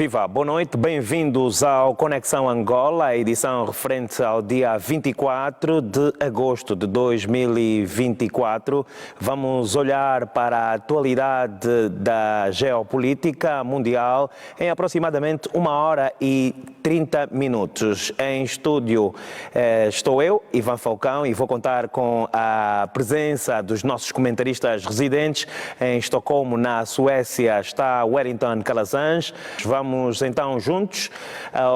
Viva, boa noite, bem-vindos ao Conexão Angola, a edição referente ao dia 24 de agosto de 2024. Vamos olhar para a atualidade da geopolítica mundial em aproximadamente 1h30. Em estúdio estou eu, Ivan Falcão, e vou contar com a presença dos nossos comentaristas residentes. Em Estocolmo, na Suécia, está Wellington Calazans. Vamos então juntos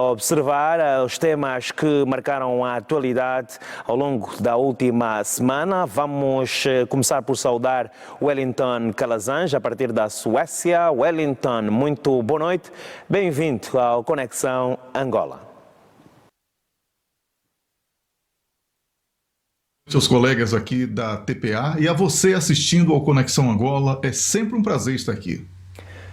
observar os temas que marcaram a atualidade ao longo da última semana. Vamos começar por saudar Wellington Calazans, a partir da Suécia. Wellington, muito boa noite. Bem-vindo ao Conexão Angola. Seus colegas aqui da TPA e a você assistindo ao Conexão Angola, é sempre um prazer estar aqui.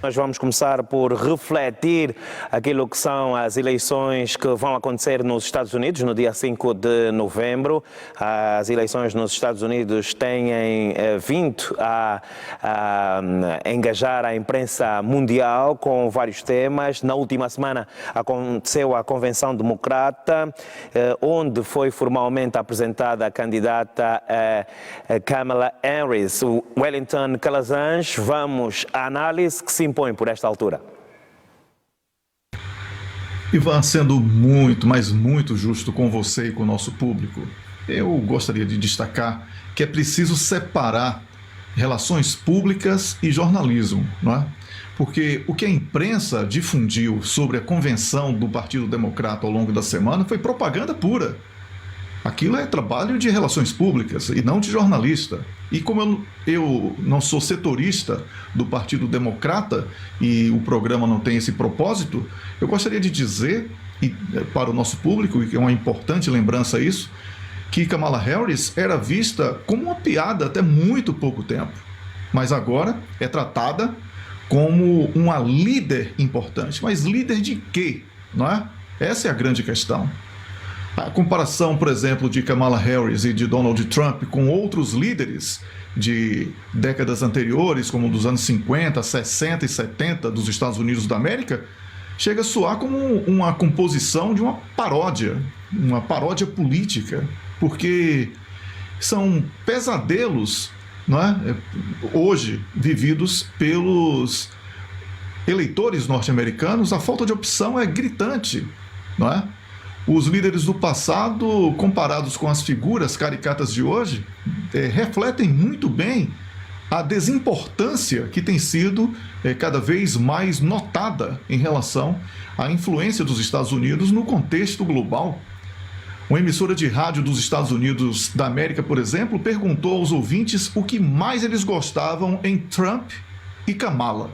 Nós vamos começar por refletir aquilo que são as eleições que vão acontecer nos Estados Unidos no dia 5 de novembro. As eleições nos Estados Unidos têm vindo a engajar a imprensa mundial com vários temas. Na última semana aconteceu a Convenção Democrata, onde foi formalmente apresentada a candidata Kamala Harris. O Wellington Calazans, vamos à análise que se impõe por esta altura. Ivan, sendo muito, mas muito justo com você e com o nosso público, eu gostaria de destacar que é preciso separar relações públicas e jornalismo, não é? Porque o que a imprensa difundiu sobre a convenção do Partido Democrata ao longo da semana foi propaganda pura. Aquilo é trabalho de relações públicas e não de jornalista. E como eu não sou setorista do Partido Democrata e o programa não tem esse propósito, eu gostaria de dizer para o nosso público, e que é uma importante lembrança isso, que Kamala Harris era vista como uma piada até muito pouco tempo. Mas agora é tratada como uma líder importante. Mas líder de quê? Não é? Essa é a grande questão. A comparação, por exemplo, de Kamala Harris e de Donald Trump com outros líderes de décadas anteriores, como dos anos 50, 60 e 70 dos Estados Unidos da América, chega a soar como uma composição de uma paródia política, porque são pesadelos, não é? Hoje vividos pelos eleitores norte-americanos. A falta de opção é gritante, não é? Os líderes do passado, comparados com as figuras caricatas de hoje, refletem muito bem a desimportância que tem sido cada vez mais notada em relação à influência dos Estados Unidos no contexto global. Uma emissora de rádio dos Estados Unidos da América, por exemplo, perguntou aos ouvintes o que mais eles gostavam em Trump e Kamala.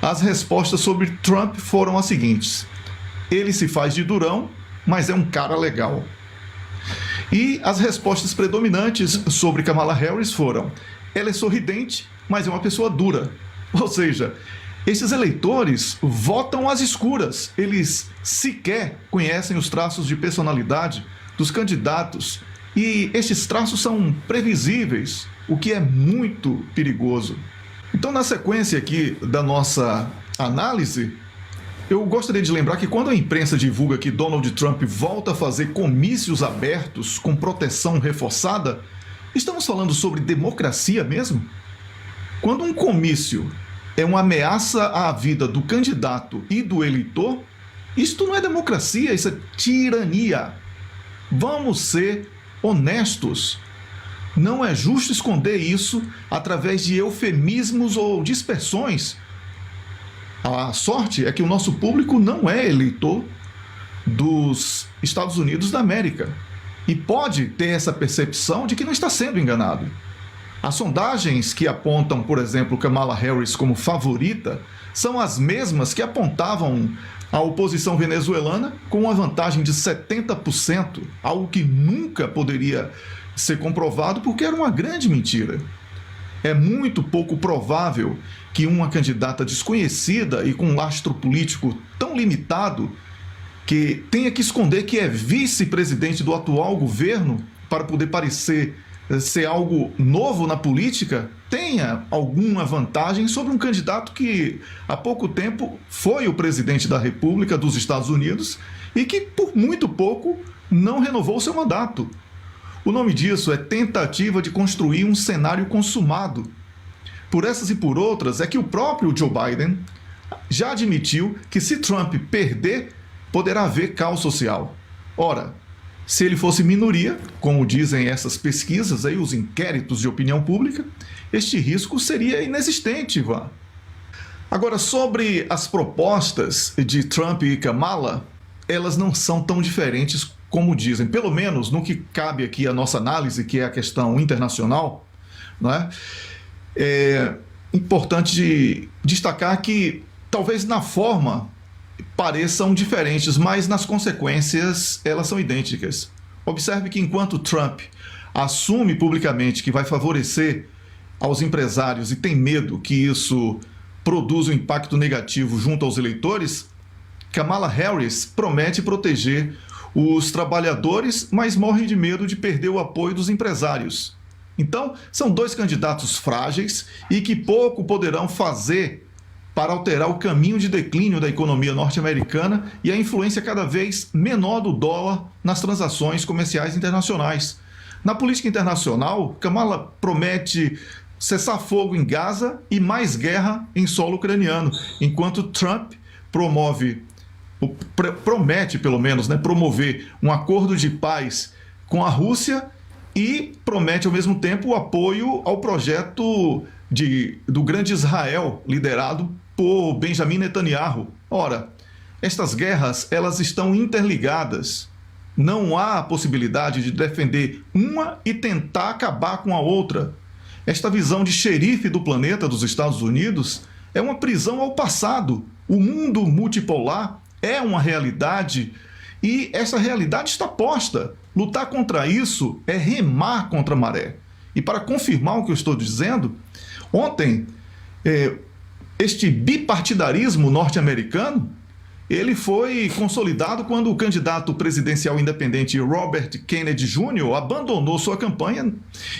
As respostas sobre Trump foram as seguintes: ele se faz de durão, mas é um cara legal. E as respostas predominantes sobre Kamala Harris foram: ela é sorridente, mas é uma pessoa dura. Ou seja, esses eleitores votam às escuras. Eles sequer conhecem os traços de personalidade dos candidatos. E estes traços são previsíveis, o que é muito perigoso. Então, na sequência aqui da nossa análise, eu gostaria de lembrar que quando a imprensa divulga que Donald Trump volta a fazer comícios abertos com proteção reforçada, estamos falando sobre democracia mesmo? Quando um comício é uma ameaça à vida do candidato e do eleitor, isto não é democracia, isso é tirania. Vamos ser honestos. Não é justo esconder isso através de eufemismos ou dispersões. A sorte é que o nosso público não é eleitor dos Estados Unidos da América e pode ter essa percepção de que não está sendo enganado. As sondagens que apontam, por exemplo, Kamala Harris como favorita são as mesmas que apontavam a oposição venezuelana com uma vantagem de 70%, algo que nunca poderia ser comprovado porque era uma grande mentira. É muito pouco provável que uma candidata desconhecida e com um lastro político tão limitado que tenha que esconder que é vice-presidente do atual governo para poder parecer ser algo novo na política, tenha alguma vantagem sobre um candidato que há pouco tempo foi o presidente da República dos Estados Unidos e que por muito pouco não renovou seu mandato. O nome disso é tentativa de construir um cenário consumado. Por essas e por outras é que o próprio Joe Biden já admitiu que se Trump perder, poderá haver caos social. Ora, se ele fosse minoria, como dizem essas pesquisas, aí, os inquéritos de opinião pública, este risco seria inexistente, Ivan. Agora, sobre as propostas de Trump e Kamala, elas não são tão diferentes como dizem, pelo menos no que cabe aqui a nossa análise, que é a questão internacional, não é? É importante destacar que talvez na forma pareçam diferentes, mas nas consequências elas são idênticas. Observe que enquanto Trump assume publicamente que vai favorecer aos empresários e tem medo que isso produza um impacto negativo junto aos eleitores, Kamala Harris promete proteger os trabalhadores, mas morre de medo de perder o apoio dos empresários. Então, são dois candidatos frágeis e que pouco poderão fazer para alterar o caminho de declínio da economia norte-americana e a influência cada vez menor do dólar nas transações comerciais internacionais. Na política internacional, Kamala promete cessar fogo em Gaza e mais guerra em solo ucraniano, enquanto Trump promete, pelo menos, promover um acordo de paz com a Rússia e promete, ao mesmo tempo, o apoio ao projeto do grande Israel, liderado por Benjamin Netanyahu. Ora, estas guerras, elas estão interligadas. Não há a possibilidade de defender uma e tentar acabar com a outra. Esta visão de xerife do planeta dos Estados Unidos é uma prisão ao passado. O mundo multipolar é uma realidade e essa realidade está posta. Lutar contra isso é remar contra a maré. E para confirmar o que eu estou dizendo, ontem, este bipartidarismo norte-americano, ele foi consolidado quando o candidato presidencial independente Robert Kennedy Jr. abandonou sua campanha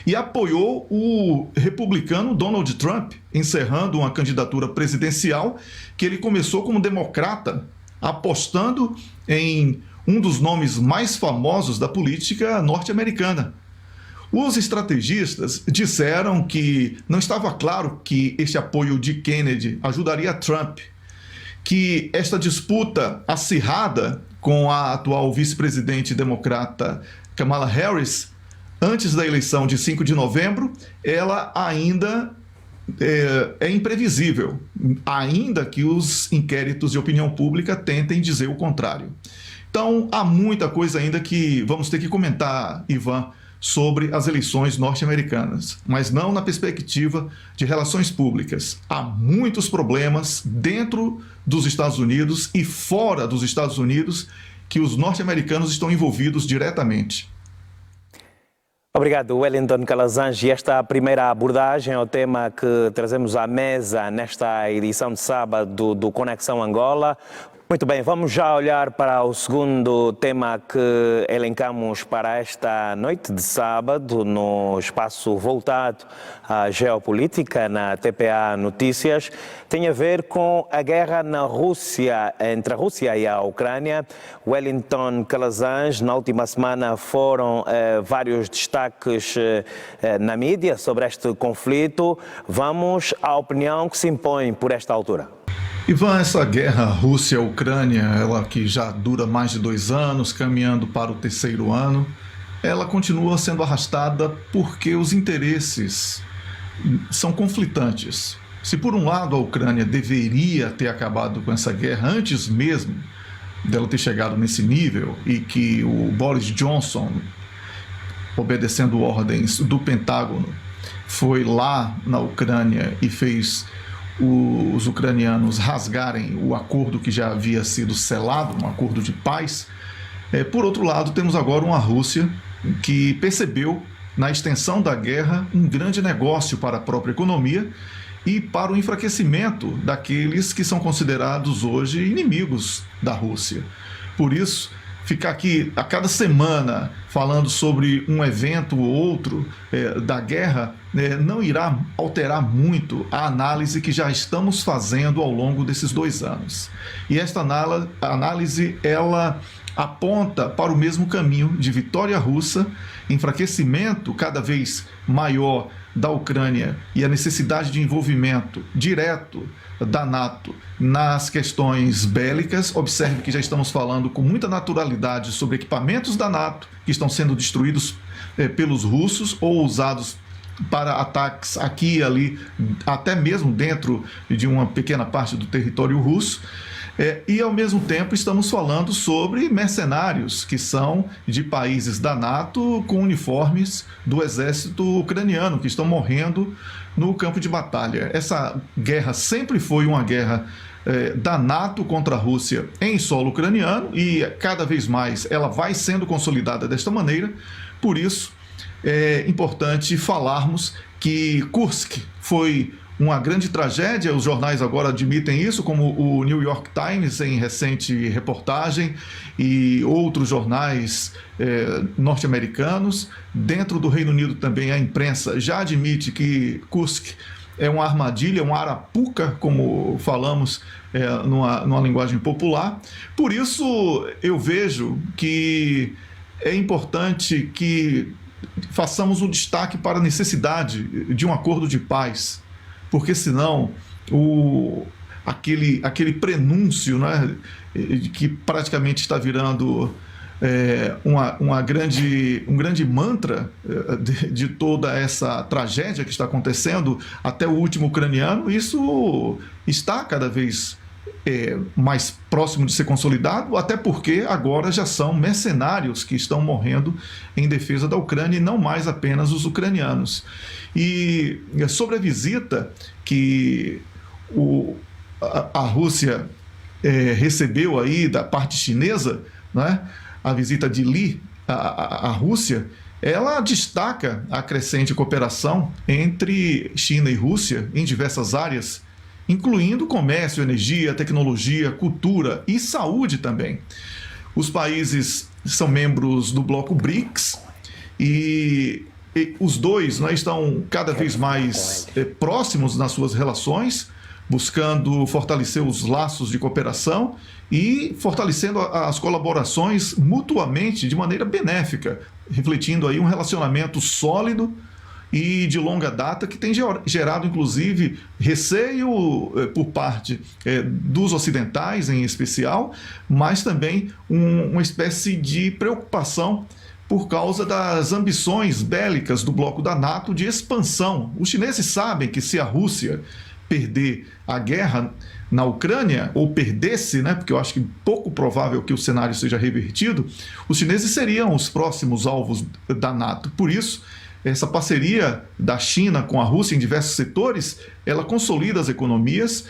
e apoiou o republicano Donald Trump, encerrando uma candidatura presidencial que ele começou como democrata, apostando em um dos nomes mais famosos da política norte-americana. Os estrategistas disseram que não estava claro que este apoio de Kennedy ajudaria Trump, que esta disputa acirrada com a atual vice-presidente democrata Kamala Harris, antes da eleição de 5 de novembro, ela ainda é imprevisível, ainda que os inquéritos de opinião pública tentem dizer o contrário. Então, há muita coisa ainda que vamos ter que comentar, Ivan, sobre as eleições norte-americanas, mas não na perspectiva de relações públicas. Há muitos problemas dentro dos Estados Unidos e fora dos Estados Unidos que os norte-americanos estão envolvidos diretamente. Obrigado, Wellington Calazans. E esta primeira abordagem ao tema que trazemos à mesa nesta edição de sábado do Conexão Angola. Muito bem, vamos já olhar para o segundo tema que elencamos para esta noite de sábado, no espaço voltado à geopolítica, na TPA Notícias. Tem a ver com a guerra na Rússia, entre a Rússia e a Ucrânia. Wellington Calazans, na última semana foram vários destaques na mídia sobre este conflito. Vamos à opinião que se impõe por esta altura. Ivan, essa guerra Rússia-Ucrânia, ela que já dura mais de 2 anos, caminhando para o 3º ano, ela continua sendo arrastada porque os interesses são conflitantes. Se por um lado a Ucrânia deveria ter acabado com essa guerra antes mesmo dela ter chegado nesse nível e que o Boris Johnson, obedecendo ordens do Pentágono, foi lá na Ucrânia e fez os ucranianos rasgarem o acordo que já havia sido selado, um acordo de paz. Por outro lado, temos agora uma Rússia que percebeu na extensão da guerra um grande negócio para a própria economia e para o enfraquecimento daqueles que são considerados hoje inimigos da Rússia. Por isso, ficar aqui a cada semana falando sobre um evento ou outro da guerra não irá alterar muito a análise que já estamos fazendo ao longo desses 2 anos. E esta análise, ela aponta para o mesmo caminho de vitória russa, enfraquecimento cada vez maior da Ucrânia e a necessidade de envolvimento direto da NATO nas questões bélicas. Observe que já estamos falando com muita naturalidade sobre equipamentos da NATO que estão sendo destruídos pelos russos ou usados para ataques aqui e ali, até mesmo dentro de uma pequena parte do território russo. E, ao mesmo tempo, estamos falando sobre mercenários que são de países da NATO com uniformes do exército ucraniano, que estão morrendo no campo de batalha. Essa guerra sempre foi uma guerra da NATO contra a Rússia em solo ucraniano e cada vez mais ela vai sendo consolidada desta maneira. Por isso, é importante falarmos que Kursk foi uma grande tragédia. Os jornais agora admitem isso, como o New York Times em recente reportagem e outros jornais norte-americanos. Dentro do Reino Unido também a imprensa já admite que Kursk é uma armadilha, uma arapuca, como falamos numa linguagem popular. Por isso eu vejo que é importante que façamos um destaque para a necessidade de um acordo de paz, porque senão aquele prenúncio, né, que praticamente está virando um grande mantra de toda essa tragédia que está acontecendo, até o último ucraniano, isso está cada vez mais próximo de ser consolidado, até porque agora já são mercenários que estão morrendo em defesa da Ucrânia e não mais apenas os ucranianos. E sobre a visita que a Rússia recebeu aí da parte chinesa, né, a visita de Li à Rússia, ela destaca a crescente cooperação entre China e Rússia em diversas áreas, incluindo comércio, energia, tecnologia, cultura e saúde também. Os países são membros do bloco BRICS e os dois, né, estão cada vez mais próximos nas suas relações, buscando fortalecer os laços de cooperação e fortalecendo as colaborações mutuamente de maneira benéfica, refletindo aí um relacionamento sólido e de longa data que tem gerado, inclusive, receio por parte dos ocidentais, em especial, mas também uma espécie de preocupação por causa das ambições bélicas do bloco da NATO de expansão. Os chineses sabem que se a Rússia perder a guerra na Ucrânia, ou perdesse, né, porque eu acho que pouco provável que o cenário seja revertido, os chineses seriam os próximos alvos da NATO. Por isso, essa parceria da China com a Rússia em diversos setores, ela consolida as economias,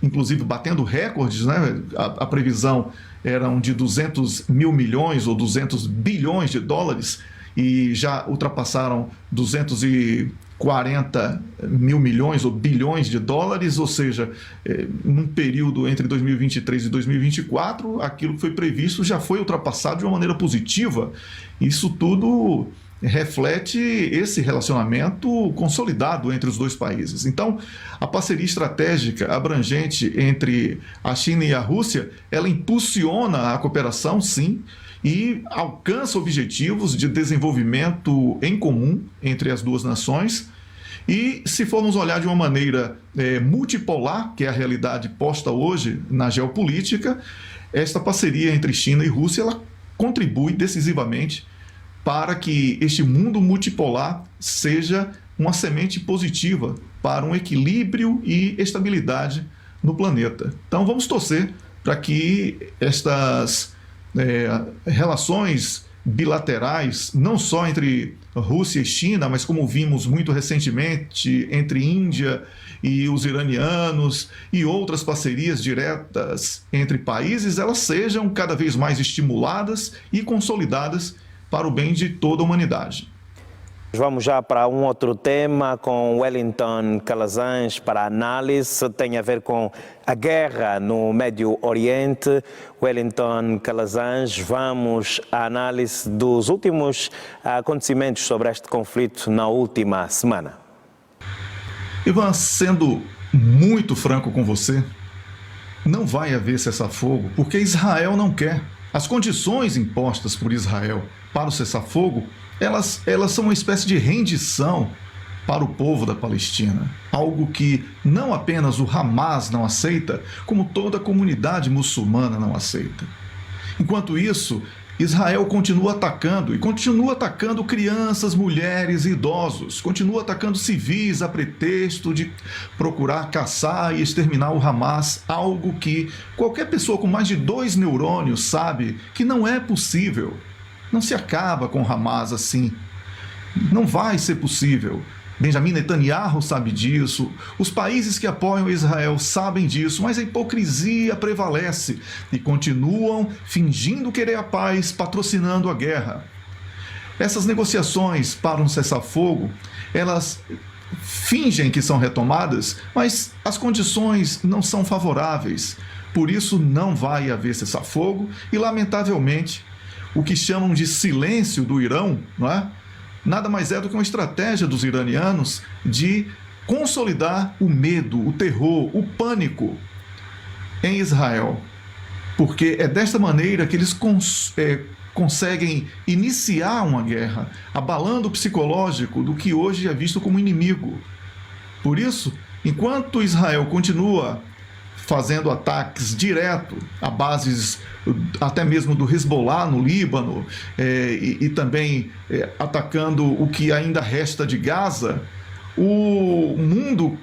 inclusive batendo recordes, né? A previsão era de 200 mil milhões ou 200 bilhões de dólares e já ultrapassaram 240 mil milhões ou bilhões de dólares, ou seja, num período entre 2023 e 2024, aquilo que foi previsto já foi ultrapassado de uma maneira positiva. Isso tudo reflete esse relacionamento consolidado entre os dois países. Então, a parceria estratégica abrangente entre a China e a Rússia, ela impulsiona a cooperação, sim, e alcança objetivos de desenvolvimento em comum entre as duas nações. E se formos olhar de uma maneira multipolar, que é a realidade posta hoje na geopolítica, esta parceria entre China e Rússia, ela contribui decisivamente para que este mundo multipolar seja uma semente positiva para um equilíbrio e estabilidade no planeta. Então vamos torcer para que estas relações bilaterais, não só entre Rússia e China, mas como vimos muito recentemente entre Índia e os iranianos e outras parcerias diretas entre países, elas sejam cada vez mais estimuladas e consolidadas para o bem de toda a humanidade. Vamos já para um outro tema com Wellington Calazans para análise, tem a ver com a guerra no Médio Oriente. Wellington Calazans, vamos à análise dos últimos acontecimentos sobre este conflito na última semana. Ivan, sendo muito franco com você, não vai haver cessar-fogo porque Israel não quer. As condições impostas por Israel para o cessar-fogo, elas são uma espécie de rendição para o povo da Palestina. Algo que não apenas o Hamas não aceita, como toda a comunidade muçulmana não aceita. Enquanto isso, Israel continua atacando, e continua atacando crianças, mulheres e idosos, continua atacando civis a pretexto de procurar caçar e exterminar o Hamas, algo que qualquer pessoa com mais de 2 neurônios sabe que não é possível. Não se acaba com o Hamas assim. Não vai ser possível. Benjamin Netanyahu sabe disso, os países que apoiam Israel sabem disso, mas a hipocrisia prevalece e continuam fingindo querer a paz, patrocinando a guerra. Essas negociações para um cessar-fogo, elas fingem que são retomadas, mas as condições não são favoráveis. Por isso não vai haver cessar-fogo e, lamentavelmente, o que chamam de silêncio do Irão, não é? Nada mais é do que uma estratégia dos iranianos de consolidar o medo, o terror, o pânico em Israel. Porque é desta maneira que eles conseguem iniciar uma guerra, abalando o psicológico do que hoje é visto como inimigo. Por isso, enquanto Israel continua fazendo ataques direto a bases até mesmo do Hezbollah no Líbano e também atacando o que ainda resta de Gaza, o mundo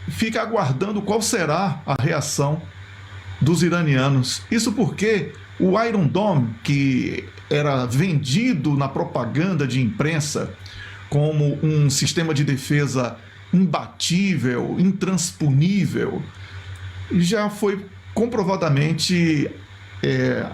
fica aguardando qual será a reação dos iranianos. Isso porque o Iron Dome, que era vendido na propaganda de imprensa como um sistema de defesa imbatível, intransponível, já foi comprovadamente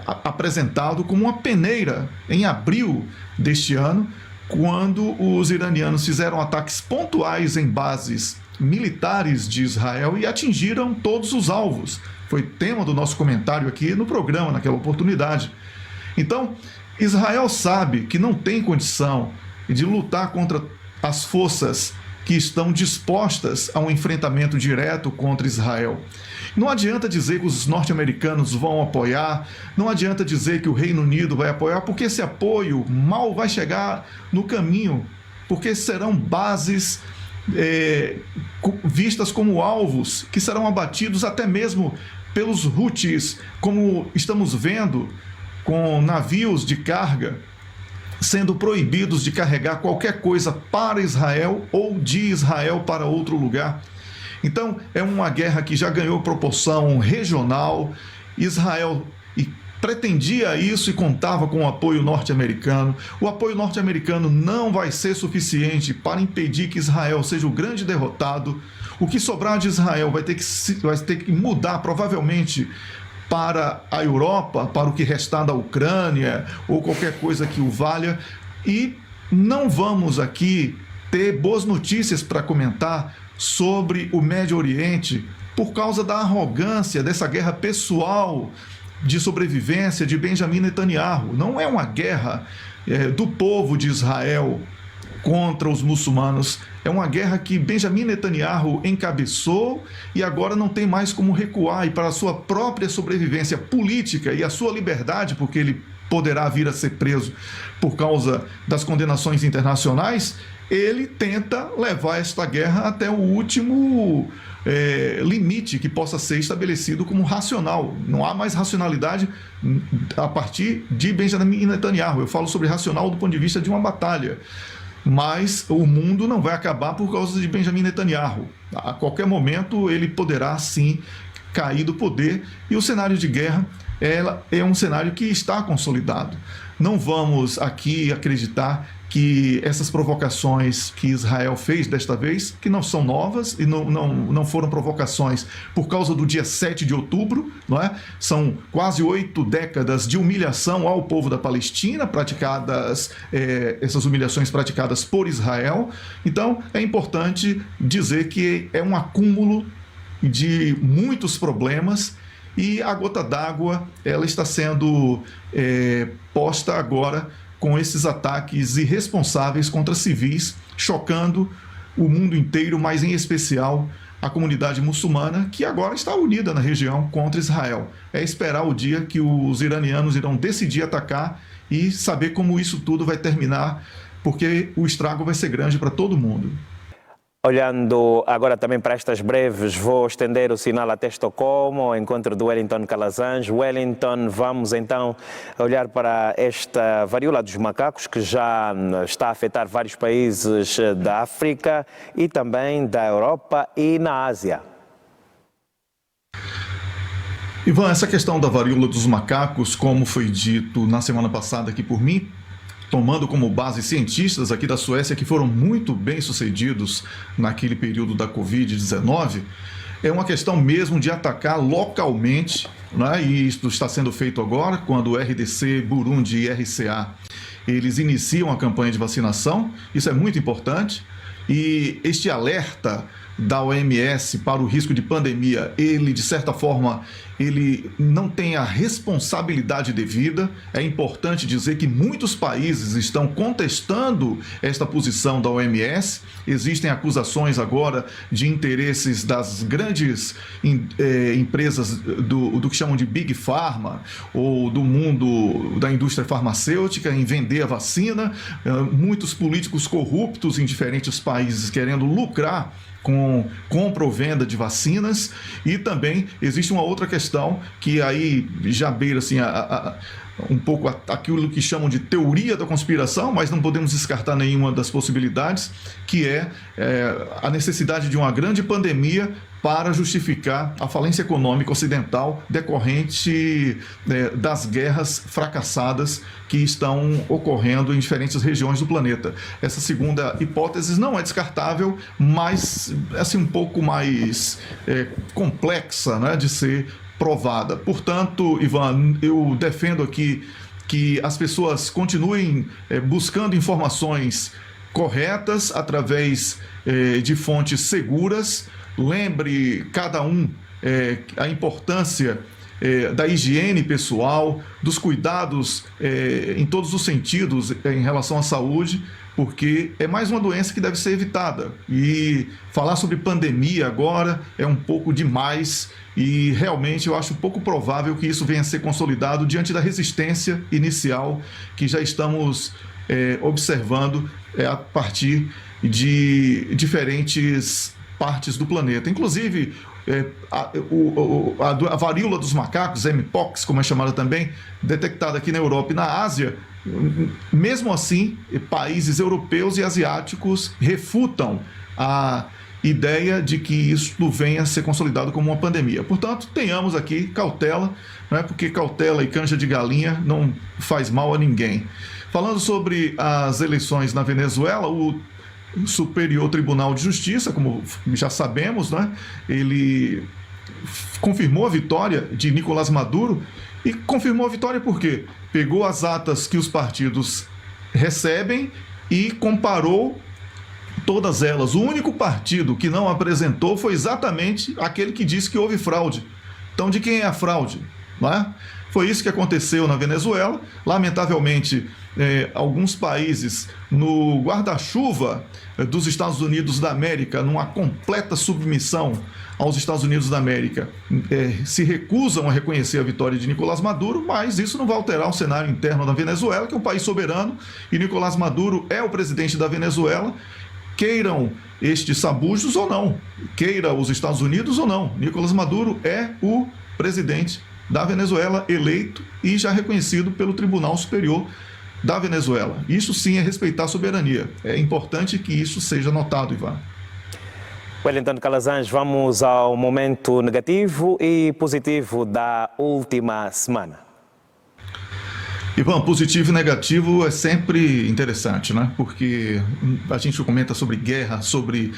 apresentado como uma peneira em abril deste ano, quando os iranianos fizeram ataques pontuais em bases militares de Israel e atingiram todos os alvos. Foi tema do nosso comentário aqui no programa naquela oportunidade. Então, Israel sabe que não tem condição de lutar contra as forças que estão dispostas a um enfrentamento direto contra Israel. Não adianta dizer que os norte-americanos vão apoiar, não adianta dizer que o Reino Unido vai apoiar, porque esse apoio mal vai chegar no caminho, porque serão bases vistas como alvos, que serão abatidos até mesmo pelos Houthis, como estamos vendo com navios de carga sendo proibidos de carregar qualquer coisa para Israel ou de Israel para outro lugar. Então, é uma guerra que já ganhou proporção regional. Israel pretendia isso e contava com o apoio norte-americano. O apoio norte-americano não vai ser suficiente para impedir que Israel seja o grande derrotado. O que sobrar de Israel vai ter que mudar, provavelmente, para a Europa, para o que restar da Ucrânia ou qualquer coisa que o valha. E não vamos aqui ter boas notícias para comentar sobre o Médio Oriente por causa da arrogância dessa guerra pessoal de sobrevivência de Benjamin Netanyahu. Não é uma guerra do povo de Israel contra os muçulmanos. É uma guerra que Benjamin Netanyahu encabeçou e agora não tem mais como recuar, e para a sua própria sobrevivência política e a sua liberdade, porque ele poderá vir a ser preso por causa das condenações internacionais, ele tenta levar esta guerra até o último limite que possa ser estabelecido como racional. Não há mais racionalidade a partir de Benjamin Netanyahu. Eu falo sobre racional do ponto de vista de uma batalha. Mas o mundo não vai acabar por causa de Benjamin Netanyahu. A qualquer momento ele poderá sim cair do poder, e o cenário de guerra é um cenário que está consolidado. Não vamos aqui acreditar que essas provocações que Israel fez desta vez, que não são novas e não foram provocações por causa do dia 7 de outubro, não é? São quase 8 décadas de humilhação ao povo da Palestina, essas humilhações praticadas por Israel. Então, é importante dizer que é um acúmulo de muitos problemas e a gota d'água ela está sendo posta agora com esses ataques irresponsáveis contra civis, chocando o mundo inteiro, mas em especial a comunidade muçulmana, que agora está unida na região contra Israel. É esperar o dia que os iranianos irão decidir atacar e saber como isso tudo vai terminar, porque o estrago vai ser grande para todo mundo. Olhando agora também para estas breves, vou estender o sinal até Estocolmo, ao encontro do Wellington Calazans. Wellington, vamos então olhar para esta varíola dos macacos que já está a afetar vários países da África e também da Europa e na Ásia. Ivan, essa questão da varíola dos macacos, como foi dito na semana passada aqui por mim, tomando como base cientistas aqui da Suécia que foram muito bem sucedidos naquele período da Covid-19, é uma questão mesmo de atacar localmente, né? E isso está sendo feito agora, quando o RDC, Burundi e RCA, eles iniciam a campanha de vacinação, isso é muito importante, e este alerta da OMS para o risco de pandemia, ele, de certa forma, ele não tem a responsabilidade devida. É importante dizer que muitos países estão contestando esta posição da OMS. Existem acusações agora de interesses das grandes empresas do que chamam de Big Pharma, ou do mundo da indústria farmacêutica, em vender a vacina. Muitos políticos corruptos em diferentes países querendo lucrar com compra ou venda de vacinas. E também existe uma outra questão que aí já beira assim, um pouco aquilo que chamam de teoria da conspiração, mas não podemos descartar nenhuma das possibilidades, que é a necessidade de uma grande pandemia para justificar a falência econômica ocidental decorrente das guerras fracassadas que estão ocorrendo em diferentes regiões do planeta. Essa segunda hipótese não é descartável, mas assim, um pouco mais complexa, né, de ser provada. Portanto, Ivan, eu defendo aqui que as pessoas continuem buscando informações corretas através de fontes seguras. Lembre cada um a importância da higiene pessoal, dos cuidados em todos os sentidos em relação à saúde, porque é mais uma doença que deve ser evitada. E falar sobre pandemia agora é um pouco demais e realmente eu acho pouco provável que isso venha a ser consolidado diante da resistência inicial que já estamos observando a partir de diferentes partes do planeta. Inclusive, a varíola dos macacos, Mpox, como é chamada também, detectada aqui na Europa e na Ásia. Mesmo assim, países europeus e asiáticos refutam a ideia de que isso venha a ser consolidado como uma pandemia. Portanto, tenhamos aqui cautela, não é? Porque cautela e canja de galinha não faz mal a ninguém. Falando sobre as eleições na Venezuela, o Superior Tribunal de Justiça, como já sabemos, né, ele confirmou a vitória de Nicolás Maduro. E confirmou a vitória por quê? Pegou as atas que os partidos recebem e comparou todas elas. O único partido que não apresentou foi exatamente aquele que disse que houve fraude. Então, de quem é a fraude? Não é? Foi isso que aconteceu na Venezuela. Lamentavelmente, alguns países no guarda-chuva dos Estados Unidos da América, numa completa submissão aos Estados Unidos da América, se recusam a reconhecer a vitória de Nicolás Maduro, mas isso não vai alterar o cenário interno da Venezuela, que é um país soberano, e Nicolás Maduro é o presidente da Venezuela. Queiram estes sabujos ou não, queira os Estados Unidos ou não, Nicolás Maduro é o presidente da Venezuela, eleito e já reconhecido pelo Tribunal Superior da Venezuela. Isso sim é respeitar a soberania. É importante que isso seja notado, Ivan. Wellington Calazans, vamos ao momento negativo e positivo da última semana. Ivan, positivo e negativo é sempre interessante, né? Porque a gente comenta sobre guerra, sobre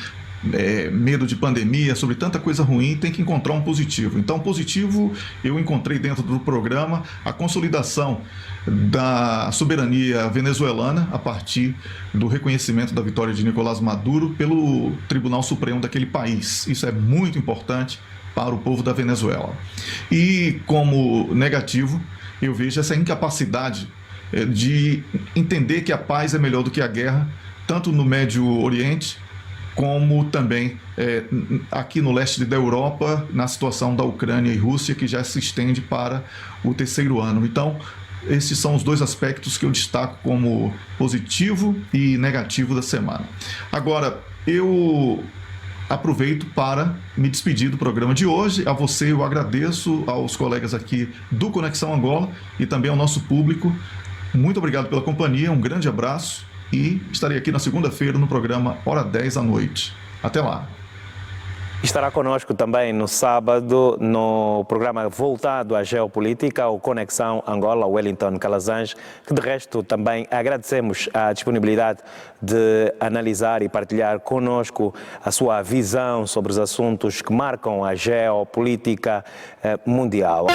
medo de pandemia, sobre tanta coisa ruim, tem que encontrar um positivo. Então, positivo, eu encontrei dentro do programa a consolidação da soberania venezuelana a partir do reconhecimento da vitória de Nicolás Maduro pelo Tribunal Supremo daquele país. Isso é muito importante para o povo da Venezuela. E como negativo, eu vejo essa incapacidade de entender que a paz é melhor do que a guerra, tanto no Médio Oriente, como também aqui no leste da Europa, na situação da Ucrânia e Rússia, que já se estende para o terceiro ano. Então, esses são os dois aspectos que eu destaco como positivo e negativo da semana. Agora, eu aproveito para me despedir do programa de hoje. A você eu agradeço, aos colegas aqui do Conexão Angola e também ao nosso público. Muito obrigado pela companhia, um grande abraço e estarei aqui na segunda-feira no programa Hora 10 à noite. Até lá. Estará conosco também no sábado, no programa voltado à geopolítica, o Conexão Angola, Wellington Calazans, que de resto também agradecemos a disponibilidade de analisar e partilhar conosco a sua visão sobre os assuntos que marcam a geopolítica mundial.